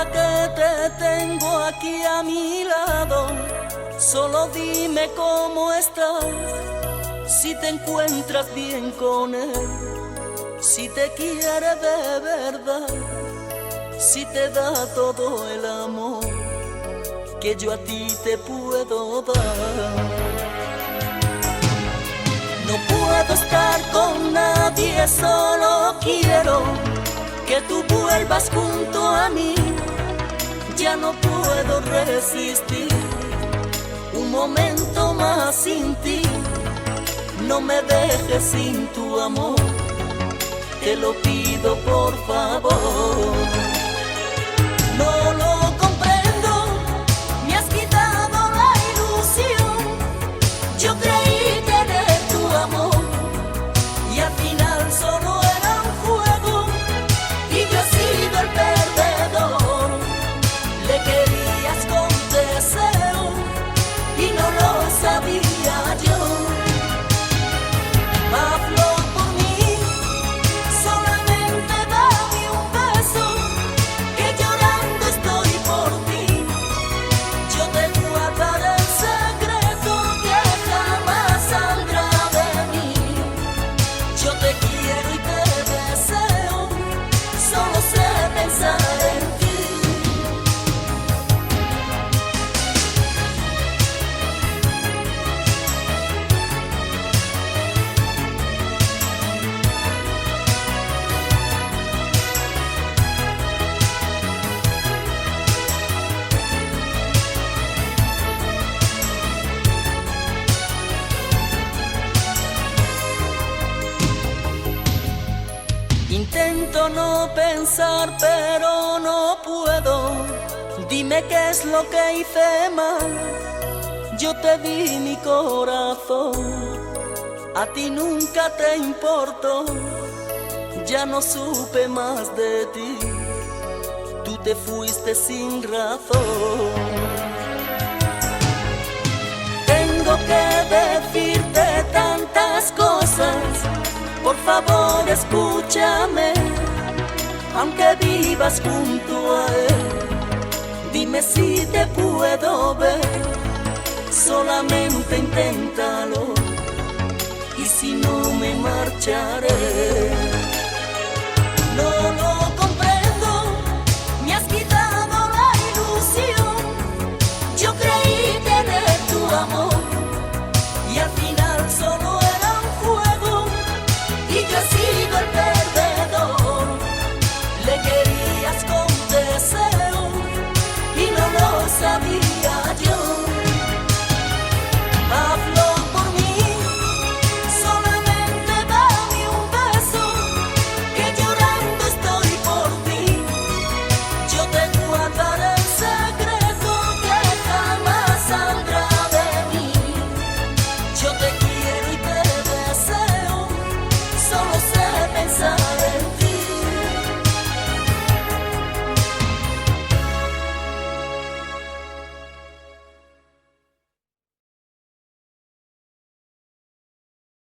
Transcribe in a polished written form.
Ahora que te tengo aquí a mi lado, solo dime cómo estás, si te encuentras bien con él, si te quiere de verdad, si te da todo el amor que yo a ti te puedo dar. No puedo estar con nadie, solo quiero que tú vuelvas junto a mí. Ya no puedo resistir un momento más sin ti. No me dejes sin tu amor, te lo pido por favor. No lo comprendo, me has quitado la ilusión. Yo creí tener tu amor y al final solo era un juego, y yo he sido el perdedor. Le querías con deseo y no lo sabía yo. Hazlo por mí, solamente dame un beso, que llorando estoy por ti. Yo te guardaré el secreto que jamás saldrá de mí. Yo te quiero y te deseo, solo sé pensar en ti. Intento no pensar, pero no puedo. Dime qué es lo que hice mal. Yo te di mi corazón, a ti nunca te importó. Ya no supe más de ti, tú te fuiste sin razón. Tengo que decirte tantas cosas, por favor escúchame, aunque vivas junto a él. Dime si te puedo ver, solamente inténtalo, y si no me marcharé. No lo comprendo, me has quitado la ilusión. Yo creí tener tu amor y al final solo era un juego, y yo he sido el perdedor. Le querías con deseo y no lo sabía yo. Hazlo por mí, solamente dame un beso, que llorando estoy por ti. Yo te guardaré el secreto que jamás saldrá de mí. Yo te